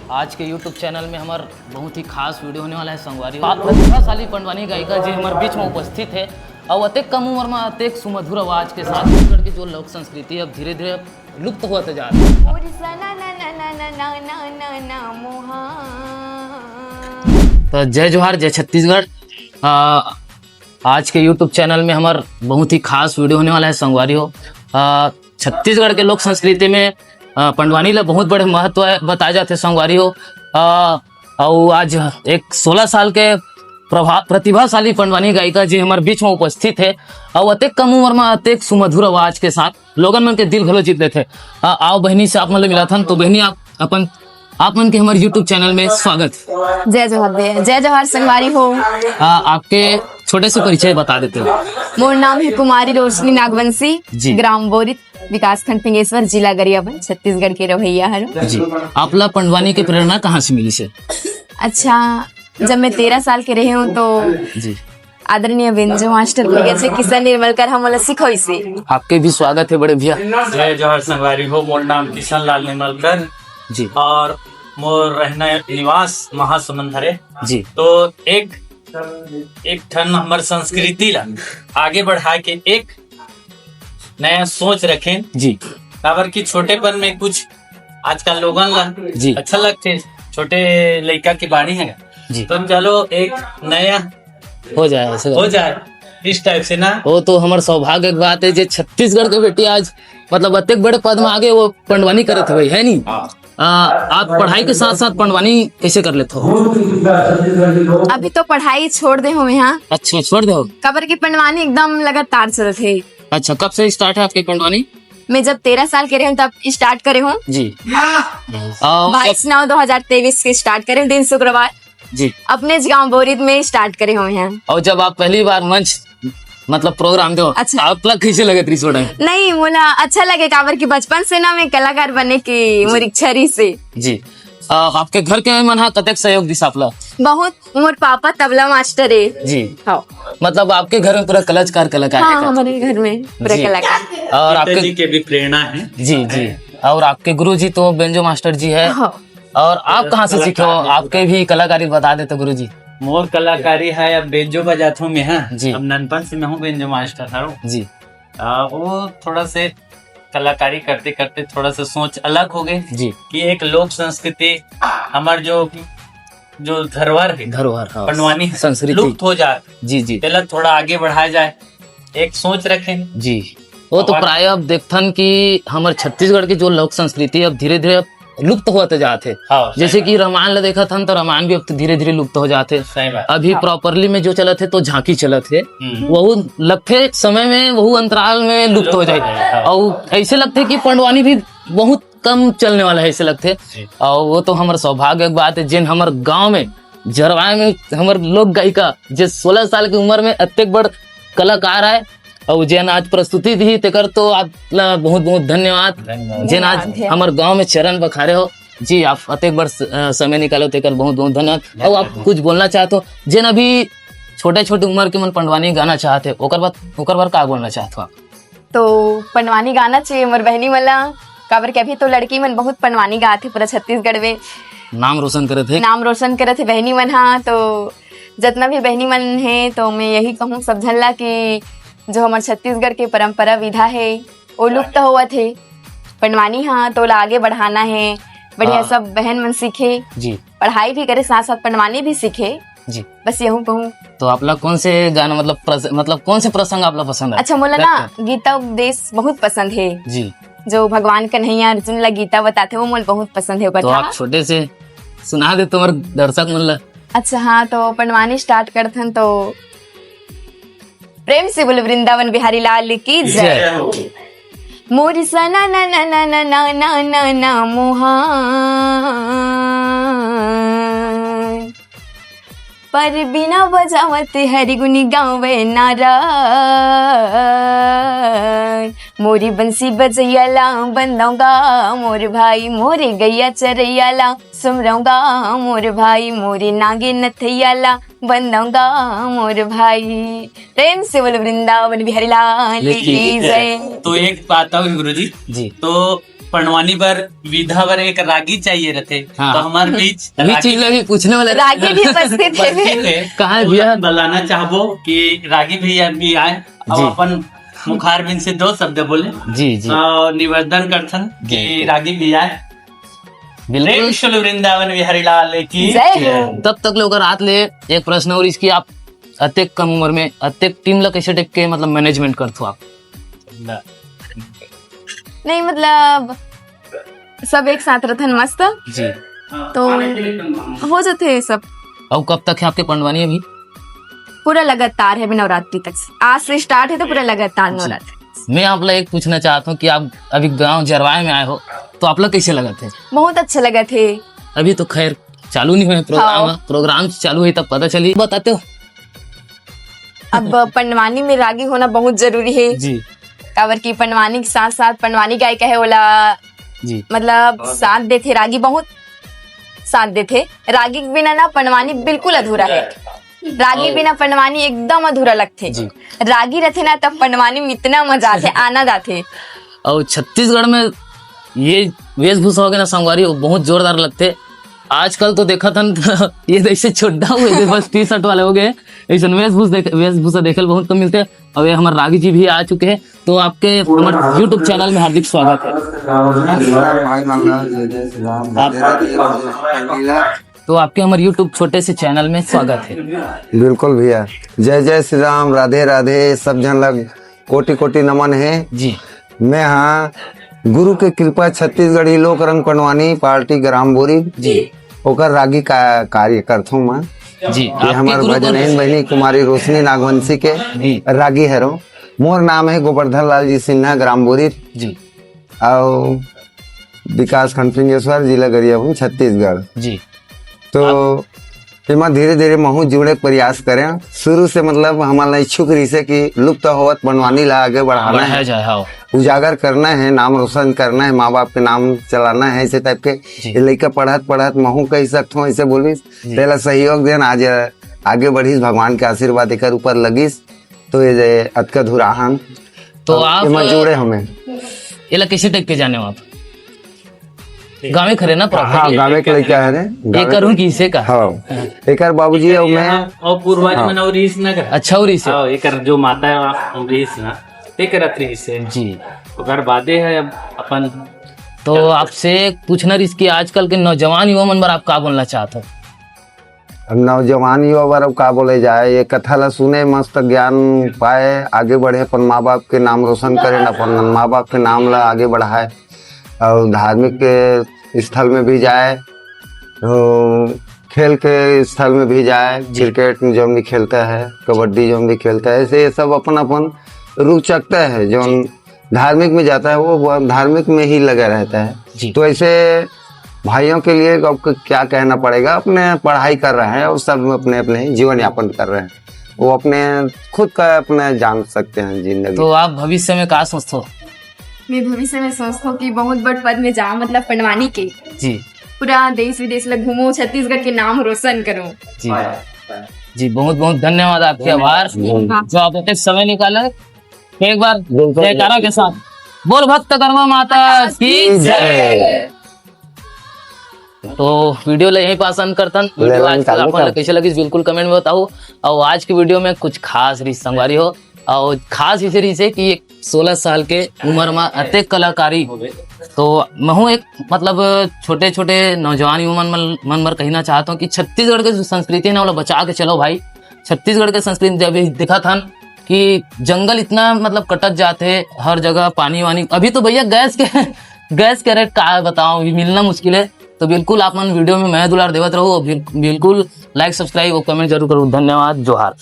आज के YouTube channel में हमार बहुत ही खास वीडियो होने वाला है संगवारी। प्रतिभाशाली पंडवानी गायिका जी हमारे बीच में उपस्थित है और अतेक कम उम्र में अतेक सुमधुर आवाज के साथ छत्तीसगढ़ की जो लोक संस्कृति अब धीरे धीरे लुप्त होते जा रही है। तो जय जोहार, जय छत्तीसगढ़। आज के YouTube चैनल में हमार बहुत ही खास वीडियो होने वाला है संगवारी हो। छत्तीसगढ़ के लोक संस्कृति में पंडवानी ला बहुत बड़े महत्व है बताए जाते संगवारी हो। और आज एक 16 साल के प्रतिभाशाली पंडवानी गायिका जी हमारे बीच में उपस्थित है और अतेक कम उम्र में अतेक सुमधुर आवाज के साथ लोगन मन के दिल घलो जीत लेते। आओ बहनी से आप मन मिला था। तो बहनी आप मन के हमारे YouTube चैनल में स्वागत। जय जोहार संगवारी हो। आपके छोटे से परिचय बता देते हो। मोर नाम है कुमारी रोशनी नागवंशी, जी। ग्राम बोरित, विकासखंड पिंगेश्वर, जिला गरियाबंद, छत्तीसगढ़ के रवैया है जी। आपला पंडवानी की प्रेरणा कहाँ से मिली से? अच्छा, जब मैं 13 साल के रहे हूँ तो जी। आदरणीय बेंजो मास्टर भैया किशन निर्मलकर हम सिखोई से। आपके भी स्वागत है बड़े भैया। जय जोहार संगवारी हो। मोर नाम किशन लाल निर्मलकर जी। और मोर रहना निवास महासमुंद हरे जी। तो एक ठन हमर संस्कृति ला आगे बढ़ा के एक नया सोच रखें जी। काबर की छोटेपन में कुछ आजकल लोगन ला जी। अच्छा लगते छोटे लड़का की बाणी है जी। तो चलो एक नया हो जाए ऐसे हो जाए इस टाइप से ना। वो तो हमारे सौभाग्य की बात है जो छत्तीसगढ़ के बेटी आज मतलब अत्यंत बड़े पद में आगे वो पंडवानी करे थे, है नहीं? आप पढ़ाई के साथ साथ पंडवानी कैसे कर लेते हो? अभी तो पढ़ाई छोड़ दे हूँ यहाँ। अच्छा, छोड़ दो। कबर की पंडवानी एकदम लगातार चल थे। अच्छा, कब से स्टार्ट है आपकी पंडवानी? मैं जब 13 साल के रहे हूँ तब स्टार्ट करे हूँ। जी। 22/9/2023 के स्टार्ट करे दिन शुक्रवार जी। अपने गांव बोरिद में स्टार्ट करे हुए हैं। और जब आप पहली बार मंच मतलब प्रोग्राम दो, अच्छा। आप लग कैसे लगे त्रिशोड़ में? नहीं, मोला अच्छा लगे काबर की बचपन से ना मैं कलाकार बनने की मोर इच्छा रही से। जी। आपके घर के मन हा कतेक सहयोग दिस आपला? बहुत। मोर पापा तबला मास्टर है। जी। हाँ, मतलब आपके घर में पूरा कलाकार हाँ, हमारे घर में पूरा जी। कलाकार। और पिताजी आपके के भी प्रेरणा है। जी जी। और आपके गुरुजी तो बेंजो मास्टर जी है। हाँ। और आप कहाँ से सीखे हो? आपके भी कलाकारी बता देते गुरुजी। मोर कलाकारी है अब बेंजो बजाता हूँ मैं। हाँ जी। अब ननपन से मैं हूँ बेंजो मास्टर हूँ। जी। वो थोड़ा से कलाकारी करते करते थोड़ा सा सोच अलग हो गई जी। कि एक लोक संस्कृति हमार जो धरोहर है धरोहर, हाँ, पंडवानी संस्कृति लुप्त हो जाए। जी जी पहले थोड़ा आगे बढ़ाया जाए एक सोच रखें। जी। वो तो प्राय अब देखथन कि हमारे छत्तीसगढ़ की जो लोक संस्कृति अब धीरे धीरे लुप्त होते जाते। हाँ, जैसे कि रामायण ला देखा था तो रामायण भी अब धीरे धीरे लुप्त हो जाते। सही बात। अभी प्रॉपरली में जो चलत है तो झांकी चलत है, वह लगते समय में वह अंतराल में लुप्त हो जाए। और ऐसे लगते कि पंडवानी भी बहुत कम चलने वाला है ऐसे लगते। और वो तो हमारे सौभाग्य की बात है जिन हमारे गांव में जरवाए में हमारे लोक गायिका जो 16 साल की उम्र में अत्यंत बड़ कलाकार है और जेन आज प्रस्तुति दी तेकर तो आप बहुत बहुत धन्यवाद। जेन आज हमारे गांव में चरण बखारे हो जी, आप अत्यंत बड़ समय निकालो तेकर बहुत बहुत धन्यवाद। और आप कुछ बोलना चाहते हो जेन अभी छोटे छोटे उम्र के मन पंडवानी गाना चाहते ओकर बार का बोलना चाहते हो आप? तो पंडवानी गाना चाहिए मोर बहनी वाला काबर के अभी तो लड़की मन बहुत पंडवानी गाते पूरा छत्तीसगढ़ में नाम रोशन करे थे। नाम रोशन करे थे बहनी मन। हाँ, तो जितना भी बहनी मन है तो मैं यही कहूँ सब झल्ला कि जो हमारे छत्तीसगढ़ के परंपरा विधा है वो लुप्त हुआ थे पंडवानी। हाँ, तो आगे बढ़ाना है बढ़िया। सब बहन मन सीखे, जी। पढ़ाई भी करे साथ साथ पंडवानी भी सीखे जी। बस यहूँ कहूँ। तो आपला कौन से गाना मतलब कौन से प्रसंग आपला पसंद है? अच्छा, मोला ना गीता उपदेश बहुत पसंद है जी। जो भगवान कन्हैया अर्जुन ला गीता बताते वो मोल बहुत पसंद है। तो आप छोटे से सुना दे तुम्हारे दर्शक मन ला। अच्छा, हाँ, तो पंडवानी स्टार्ट करथन तो प्रेम से बोलो वृंदावन बिहारी लाल की जय। मोरी सना ना ना ना ना ना ना ना ना मोहन पर बिना बजावते हरि गुनी गावे नारायण। मोरी बंसी बजैयाला बंदौगा मोर भाई, मोरे गैया चरैयाला सुमरौगा मोर भाई, मोरे नागे नथैयाला बंदौगा मोर भाई। प्रेम से बोलो वृंदावन बिहारी लाल की जय। तो एक बात है गुरुजी जी। तो पंडवानी पर विधा पर एक रागी चाहिए रहते। हाँ। तो हमारे बीच ये चीज लगी पूछने वाले रागी भी उपस्थित है उपस्थित है। कहाँ है भैया? बुलाना चाहबो कि रागी भैया भी आए जी। और अपन मुखार बिन से 2 शब्द बोले जी जी और निवेदन करथन कि रागी भैया आए। बिल्कुल। प्रेम शुल वृंदावन बिहारी लाल की जय हो। जय। तब तक लोग रात ले एक प्रश्न और इसकी आप अत्यक कम उम्र में अत्यक टीम ला कैसे टेक के मतलब मैनेजमेंट करते हो आप? नहीं मतलब सब एक साथ रहथन मस्त, जी। तो हो जाते सब। और कब तक है आपके पंडवानी अभी? पूरा लगातार है अभी नवरात्रि तक। आज से स्टार्ट है तो पूरा लगातार नवरात्रि। मैं आप लोग एक पूछना चाहता हूँ कि आप अभी गांव जरवाए में आए हो तो आप लोग कैसे लगा थे? बहुत अच्छे लगे थे। अभी तो खैर चालू नहीं हुए प्रोग्राम, प्रोग्राम चालू हुई तब पता चली। बताते हो अब पंडवानी में रागी होना बहुत जरूरी है, जी काबर की पंडवानी के साथ साथ पंडवानी गाय कहे वाला जी मतलब साथ देते, रागी बहुत साथ देते। रागी के बिना ना पंडवानी बिल्कुल अधूरा है। रागी बिना पंडवानी एकदम अधूरा लगते। जी। रागी रहते ना तब पंडवानी में इतना मजा आते, आनंद आते। और छत्तीसगढ़ में ये वेशभूषा हो गया ना संगवारी, वो बहुत जोरदार लगते। आजकल तो देखा था न, ये ऐसे छोटा हुए थे, बस टी शर्ट वाले हो गए। ऐसे वेशभूषा देखल बहुत कम मिलते हैं। और ये हमारे रागी जी भी आ चुके हैं, तो आपके हमारे यूट्यूब चैनल में हार्दिक स्वागत है। तो आपके हमारे यूट्यूब छोटे से चैनल में स्वागत है। बिल्कुल भैया, जय जय श्री राम, राधे राधे। सब जन लग कोटि कोटि नमन है। जी मैं हाँ गुरु के कृपा छत्तीसगढ़ी लोक रंग पंडवानी पार्टी ग्राम बोरी जी ओकर रागी का कार्य करता हूँ मैं। जी। ये आपके हमारे गुरु भजन कौन- बहनी कुमारी रोशनी नागवंशी के जी रागी हैरो। मोर नाम है गोवर्धन लाल जी सिन्हा, ग्राम बोरी जी और विकास खंड फिंगेश्वर, जिला गरियाबंद, छत्तीसगढ़। जी तो एमा धीरे धीरे महू जुड़े प्रयास करें। शुरू से मतलब हमारा इच्छुक रही से कि लुप्त होवत बनवानी ला आगे बढ़ाना बढ़ाया है, जाए। हाँ उजागर करना है, नाम रोशन करना है, माँ बाप के नाम चलाना है, ऐसे टाइप के। जी। ये लड़का पढ़त पढ़त महू कह सकता हूँ, ऐसे बोलिस पहला सहयोग देन आज आगे बढ़िस, भगवान के आशीर्वाद एकर ऊपर लगिस तो ये अतका धुराहन तो आप एमा जुड़े हमें। ये ला कैसे टेक के जाने हो आप? गाँव खरे ना हाँ, प्रॉपर? गाँव के लड़का है रे। ये करूँ किसे का? हाँ, एकर बाबूजी और मैं और पूर्वज मन और रीस न कर। अच्छा और इसे हाँ, एकर जो माता है रीस ना ते करत रहीस है। जी। ओकर बादे है अब अपन। तो आपसे पूछना इसकी आजकल के नौजवान युवा मन पर आप का बोलना चाहते हो? अब नौजवान युवा बार का बोले जाए, ये कथा ला सुने, मस्त ज्ञान पाए, आगे बढ़े, अपन माँ बाप के नाम रोशन करें, अपन माँ बाप के नाम ला आगे बढ़ाए और धार्मिक के स्थल में भी जाए, तो खेल के स्थल में भी जाए। क्रिकेट जो भी खेलता है, कबड्डी जो भी खेलता है, ऐसे ये सब अपन अपन रुचकता है। जो धार्मिक में जाता है वो धार्मिक में ही लगा रहता जी। है। तो ऐसे भाइयों के लिए आपको क्या कहना पड़ेगा, अपने पढ़ाई कर रहे हैं और सब अपने अपने जीवन यापन कर रहे हैं, वो अपने खुद का अपने जान सकते हैं जिंदगी। तो आप भविष्य में का सोचते हो? मैं भविष्य में सोचता हूँ कि बहुत बड़ पद में जाऊँ, मतलब पंडवानी के जी पूरा देश विदेश लग घूमो, छत्तीसगढ़ के नाम रोशन करूँ। जी जी। बहुत बहुत धन्यवाद, आपके आभार जो आप अपने समय निकाला। एक बार जयकारा के साथ बोल भक्त कर्मा माता की जय। तो वीडियो ले यहीं पास अंत करतन। वीडियो आज कल आपको कैसे लगी बिल्कुल कमेंट में बताओ। और आज की वीडियो में कुछ खास रीस संगवारी हो, और खास इसे रीस है कि 16 साल के उम्र में अत्यक कलाकारी। तो मैं एक मतलब छोटे छोटे नौजवान युवा मन पर कहना चाहता हूँ कि छत्तीसगढ़ के जो संस्कृति है ना वो बचा के चलो भाई। छत्तीसगढ़ के संस्कृति जब देखा था कि जंगल इतना मतलब कटत जाते, हर जगह पानी वानी। अभी तो भैया गैस के रेट का बताओ, मिलना मुश्किल है। तो बिल्कुल आप मन वीडियो में मैं दुलार देवत रहो, बिल्कुल लाइक सब्सक्राइब और कमेंट जरूर करो। धन्यवाद, जोहार।